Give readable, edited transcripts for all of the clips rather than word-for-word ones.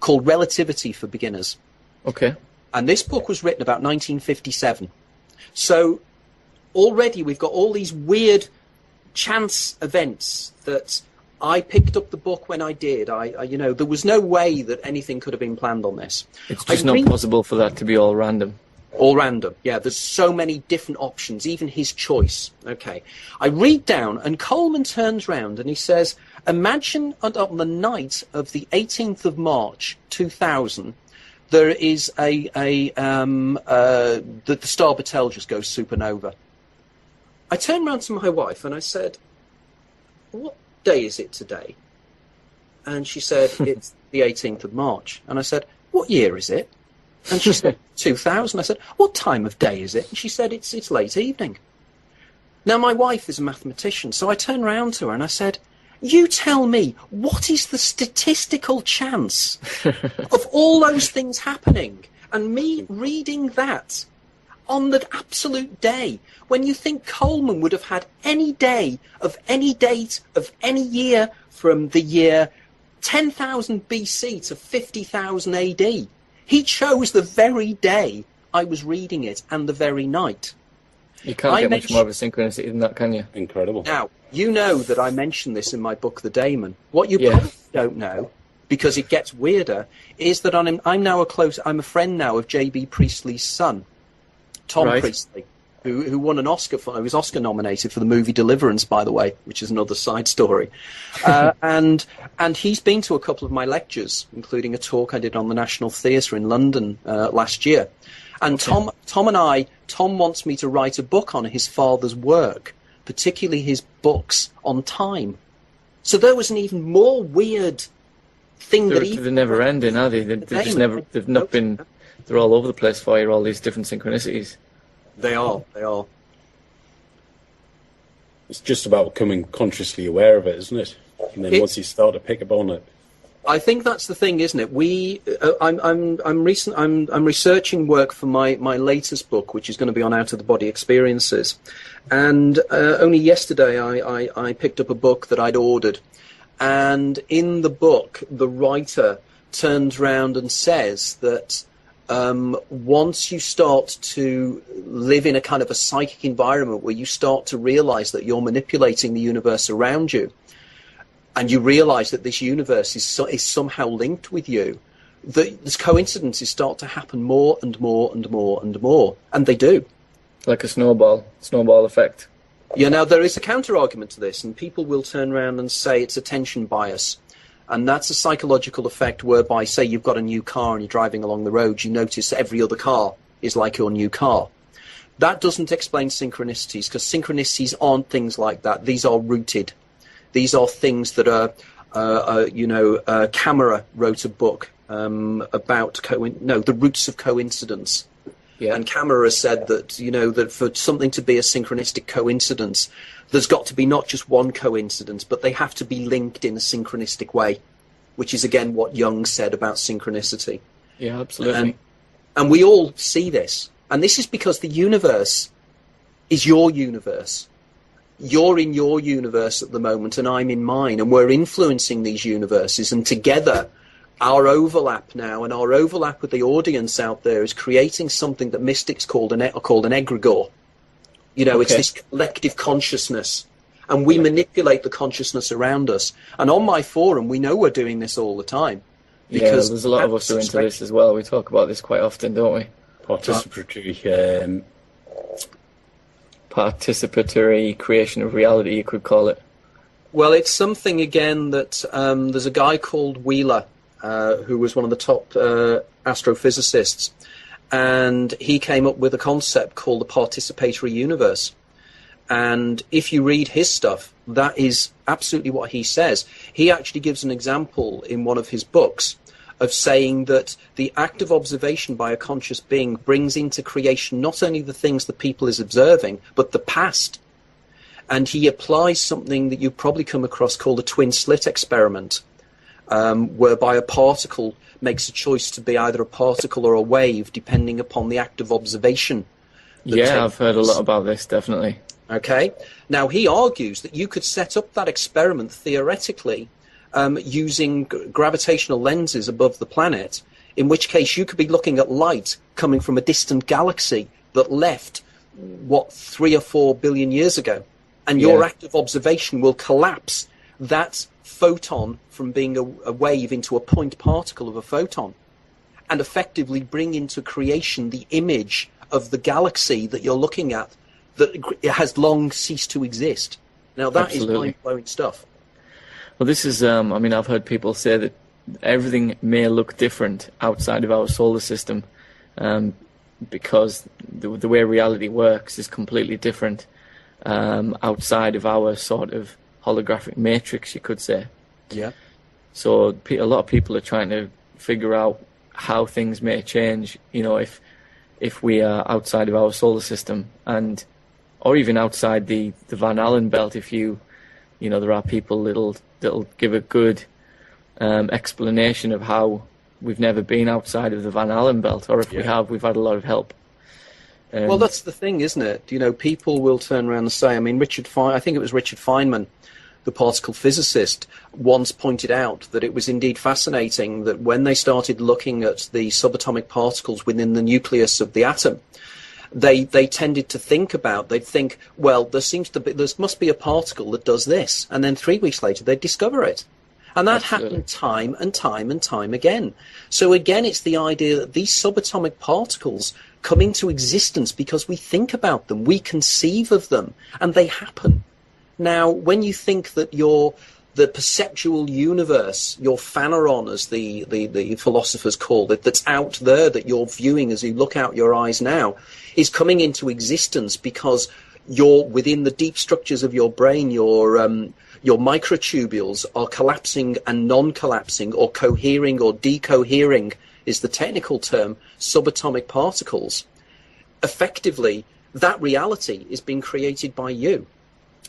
called Relativity for Beginners. Okay. And this book was written about 1957. So already we've got all these weird chance events that I picked up the book when I did. There was no way that anything could have been planned on this. It's just not possible for that to be all random. All random, yeah. There's so many different options, even his choice. Okay. I read down, and Coleman turns round and he says, imagine on the night of the 18th of March, 2000, there is the Star Battelle just goes supernova. I turned round to my wife and I said, what day is it today? And she said, it's the 18th of March. And I said, what year is it? And she said, 2000. I said, what time of day is it? And she said, it's late evening. Now, my wife is a mathematician, so I turned round to her and I said, you tell me, what is the statistical chance of all those things happening? And me reading that on the absolute day, when you think Coleman would have had any day of any date of any year from the year 10,000 BC to 50,000 AD. He chose the very day I was reading it and the very night. You can't get much more of a synchronicity than that, can you? Incredible. Now, you know that I mentioned this in my book, The Daemon. What you probably don't know, because it gets weirder, is that I'm a friend now of J.B. Priestley's son, Tom Priestley, who won an Oscar he was Oscar nominated for the movie Deliverance, by the way, which is another side story. And he's been to a couple of my lectures, including a talk I did on the National Theatre in London last year. And Tom wants me to write a book on his father's work, particularly his books on time. So there was an even more weird thing they're never ending, are they? They're all over the place for you, all these different synchronicities. They are. It's just about becoming consciously aware of it, isn't it? And then once you start to pick up on it. I think that's the thing, isn't it? I'm researching work for my latest book, which is going to be on out-of-the-body experiences. And only yesterday I picked up a book that I'd ordered. And in the book, the writer turns round and says that once you start to live in a kind of a psychic environment where you start to realize that you're manipulating the universe around you, and you realize that this universe is somehow linked with you, that these coincidences start to happen more and more and more and more. And they do. Like a snowball effect. Yeah, now there is a counter-argument to this, and people will turn around and say it's attention bias. And that's a psychological effect whereby, say, you've got a new car and you're driving along the road, you notice every other car is like your new car. That doesn't explain synchronicities, because synchronicities aren't things like that. These are rooted. These are things that Camera wrote a book about the roots of coincidence. Yeah. And Camera said that, that for something to be a synchronistic coincidence, there's got to be not just one coincidence, but they have to be linked in a synchronistic way, which is, again, what Jung said about synchronicity. Yeah, absolutely. And we all see this. And this is because the universe is your universe. You're in your universe at the moment, and I'm in mine, and we're influencing these universes. And together, our overlap now, and our overlap with the audience out there, is creating something that mystics call an egregore. It's this collective consciousness, and we manipulate the consciousness around us. And on my forum, we know we're doing this all the time. Because there's a lot of us who are into this as well. We talk about this quite often, don't we? Participatory creation of reality, you could call it. Well, it's something, again, that there's a guy called Wheeler, who was one of the top astrophysicists, and he came up with a concept called the participatory universe. And if you read his stuff, that is absolutely what he says. He actually gives an example in one of his books of saying that the act of observation by a conscious being brings into creation not only the things the people is observing, but the past. And he applies something that you've probably come across called a twin slit experiment, whereby a particle makes a choice to be either a particle or a wave, depending upon the act of observation. Yeah, I've heard a lot about this, definitely. Okay. Now, he argues that you could set up that experiment theoretically using gravitational lenses above the planet, in which case you could be looking at light coming from a distant galaxy that left, 3 or 4 billion years ago. And your active observation will collapse that photon from being a wave into a point particle of a photon, and effectively bring into creation the image of the galaxy that you're looking at that it has long ceased to exist. Now, that is mind-blowing stuff. Well, this is, I've heard people say that everything may look different outside of our solar system because the way reality works is completely different outside of our sort of holographic matrix, you could say. Yeah. So a lot of people are trying to figure out how things may change, if we are outside of our solar system, or even outside the Van Allen belt. If there are people that'll give a good explanation of how we've never been outside of the Van Allen belt, or if we have, we've had a lot of help. Well, that's the thing, isn't it? People will turn around and say, I think it was Richard Feynman, the particle physicist, once pointed out that it was indeed fascinating that when they started looking at the subatomic particles within the nucleus of the atom, they tended to think, well, there must be a particle that does this, and then 3 weeks later they'd discover it. And that happened time and time and time again. So again, it's the idea that these subatomic particles come into existence because we think about them, we conceive of them, and they happen. Now, when you think that the perceptual universe, your phaneron, as the philosophers call it, that's out there, that you're viewing as you look out your eyes now, is coming into existence because you're within the deep structures of your brain, your microtubules are collapsing and non-collapsing, or cohering or decohering is the technical term, subatomic particles. Effectively, that reality is being created by you.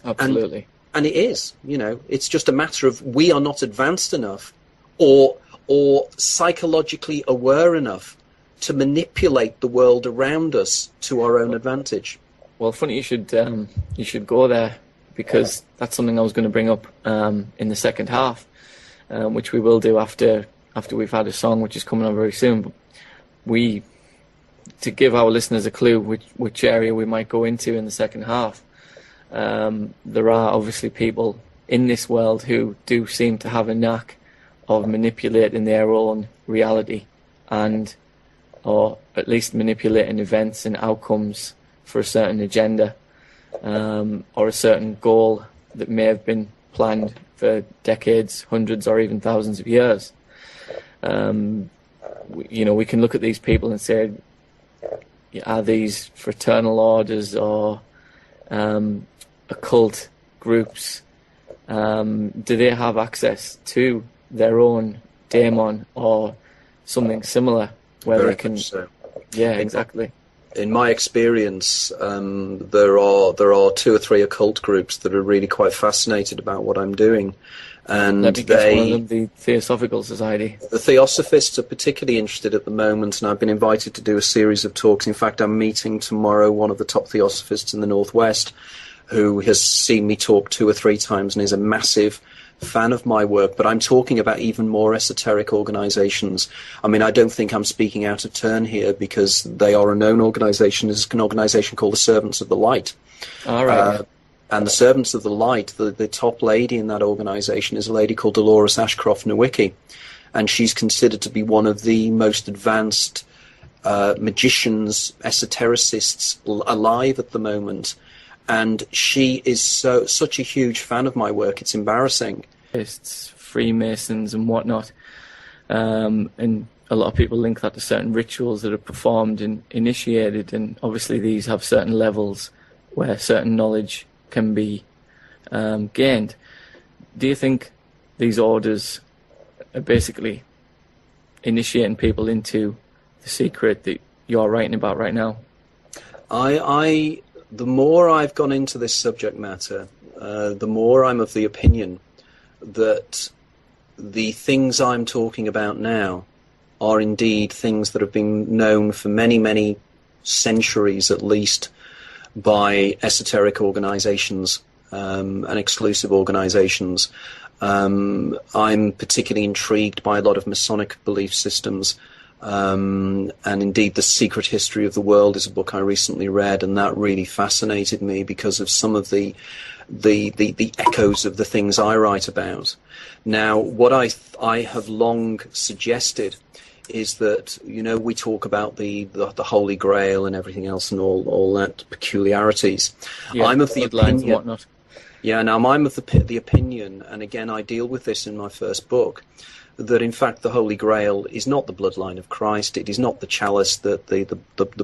Absolutely. And it is, it's just a matter of we are not advanced enough or psychologically aware enough to manipulate the world around us to our own advantage. Well, funny you should go there, because that's something I was going to bring up in the second half, which we will do after we've had a song, which is coming on very soon. But to give our listeners a clue which area we might go into in the second half, there are obviously people in this world who do seem to have a knack of manipulating their own reality, or at least manipulating events and outcomes for a certain agenda, or a certain goal that may have been planned for decades, hundreds, or even thousands of years. We can look at these people and say, are these fraternal orders or occult groups? Do they have access to their own daemon or something similar where Very they can? much so. Yeah, exactly. In my experience, there are 2 or 3 occult groups that are really quite fascinated about what I'm doing, and Let me guess, one of them, the Theosophical Society. The Theosophists are particularly interested at the moment, and I've been invited to do a series of talks. In fact, I'm meeting tomorrow one of the top Theosophists in the Northwest, who has seen me talk 2 or 3 times and is a massive fan of my work, but I'm talking about even more esoteric organizations. I don't think I'm speaking out of turn here, because they are a known organization. There's an organization called the Servants of the Light. All right. And the Servants of the Light, the top lady in that organization is a lady called Dolores Ashcroft Nowicki, and she's considered to be one of the most advanced magicians, esotericists alive at the moment. And she is such a huge fan of my work, it's embarrassing. It's Freemasons and whatnot. And a lot of people link that to certain rituals that are performed and initiated. And obviously these have certain levels where certain knowledge can be gained. Do you think these orders are basically initiating people into the secret that you're writing about right now? The more I've gone into this subject matter, the more I'm of the opinion that the things I'm talking about now are indeed things that have been known for many, many centuries at least by esoteric organizations and exclusive organizations. I'm particularly intrigued by a lot of Masonic belief systems. And indeed, The Secret History of the World is a book I recently read, and that really fascinated me because of some of the echoes of the things I write about. Now, what I have long suggested is that, we talk about the Holy Grail and everything else and all that peculiarities. Yeah, I'm of the bloodlines and opinion. whatnot. Yeah, now I'm of the opinion, and again I deal with this in my first book, that in fact the Holy Grail is not the bloodline of Christ. It is not the chalice that the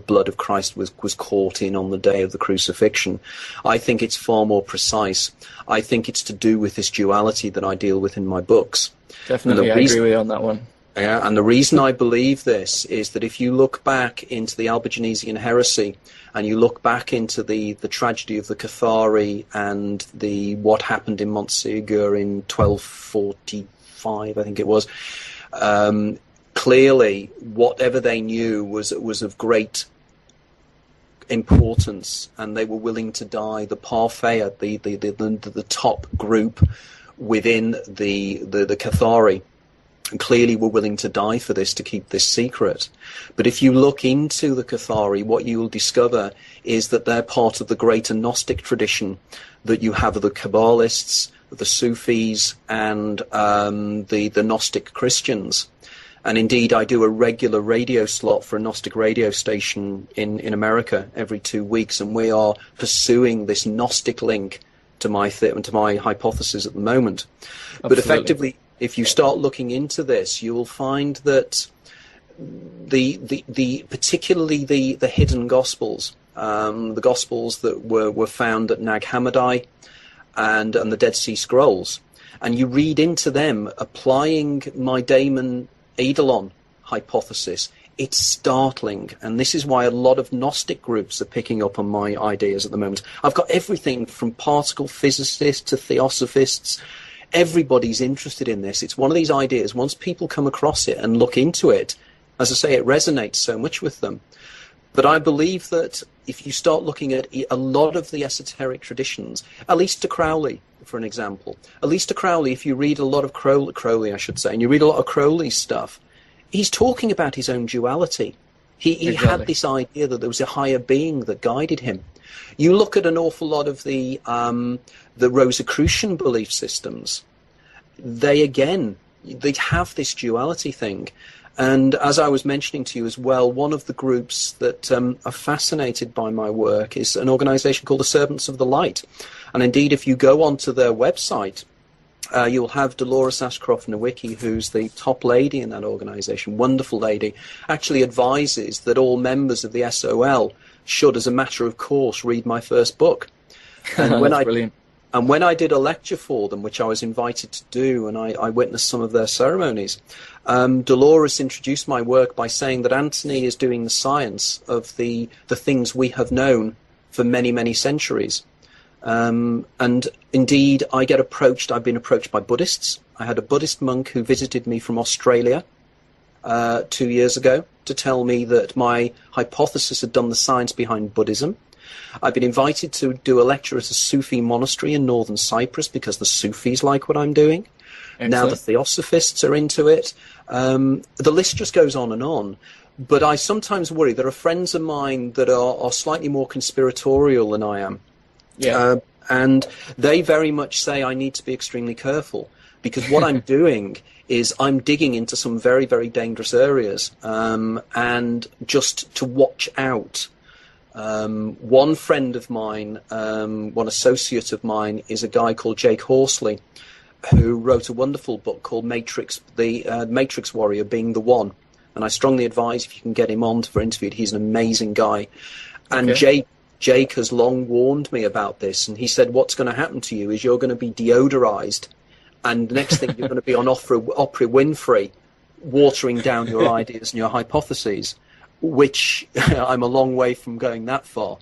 blood of Christ was caught in on the day of the crucifixion. I think it's far more precise. I think it's to do with this duality that I deal with in my books. Definitely, I agree with you on that one. Yeah, and the reason I believe this is that if you look back into the Albigensian heresy, and you look back into the tragedy of the Cathari and what happened in Montségur in 1245, I think it was, clearly whatever they knew was of great importance, and they were willing to die. The Parthea, the top group within the Cathari, clearly were willing to die for this, to keep this secret. But if you look into the Cathari, what you will discover is that they're part of the greater Gnostic tradition that you have of the Kabbalists, the Sufis, and the Gnostic Christians. And indeed, I do a regular radio slot for a Gnostic radio station in America every 2 weeks, and we are pursuing this Gnostic link to my hypothesis at the moment. Absolutely. But effectively, if you start looking into this, you will find that particularly the hidden Gospels, the Gospels that were found at Nag Hammadi and the Dead Sea Scrolls, and you read into them applying my Daemon Eidolon hypothesis, it's startling, and this is why a lot of Gnostic groups are picking up on my ideas at the moment. I've got everything from particle physicists to theosophists. Everybody's interested in this. It's one of these ideas, once people come across it and look into it, as I say, it resonates so much with them. But I believe that if you start looking at a lot of the esoteric traditions, Aleister Crowley, for an example, Aleister Crowley, if you read a lot of Crowley, I should say, and you read a lot of Crowley's stuff, he's talking about his own duality. He Exactly. had this idea that there was a higher being that guided him. You look at an awful lot of the Rosicrucian belief systems, they have this duality thing. And as I was mentioning to you as well, one of the groups that are fascinated by my work is an organization called the Servants of the Light. And indeed, if you go onto their website, you'll have Dolores Ashcroft Nowicki, who's the top lady in that organization, wonderful lady, actually advises that all members of the SOL should, as a matter of course, read my first book. And Brilliant. And when I did a lecture for them, which I was invited to do, and I witnessed some of their ceremonies, Dolores introduced my work by saying that Anthony is doing the science of the things we have known for many, many centuries. And indeed, I've been approached by Buddhists. I had a Buddhist monk who visited me from Australia 2 years ago to tell me that my hypothesis had done the science behind Buddhism. I've been invited to do a lecture at a Sufi monastery in northern Cyprus because the Sufis like what I'm doing. Excellent. Now the Theosophists are into it. The list just goes on and on. But I sometimes worry. There are friends of mine that are slightly more conspiratorial than I am. Yeah. And they very much say I need to be extremely careful, because what I'm doing is I'm digging into some very, very dangerous areas, and just to watch out. One friend of mine, one associate of mine, is a guy called Jake Horsley, who wrote a wonderful book called Matrix, the Matrix Warrior Being the One. And I strongly advise if you can get him on for interview. He's an amazing guy. And Okay. Jake has long warned me about this, and he said, what's going to happen to you is you're going to be deodorized, and the next thing you're going to be on Oprah Winfrey, watering down your ideas and your hypotheses, which I'm a long way from going that far.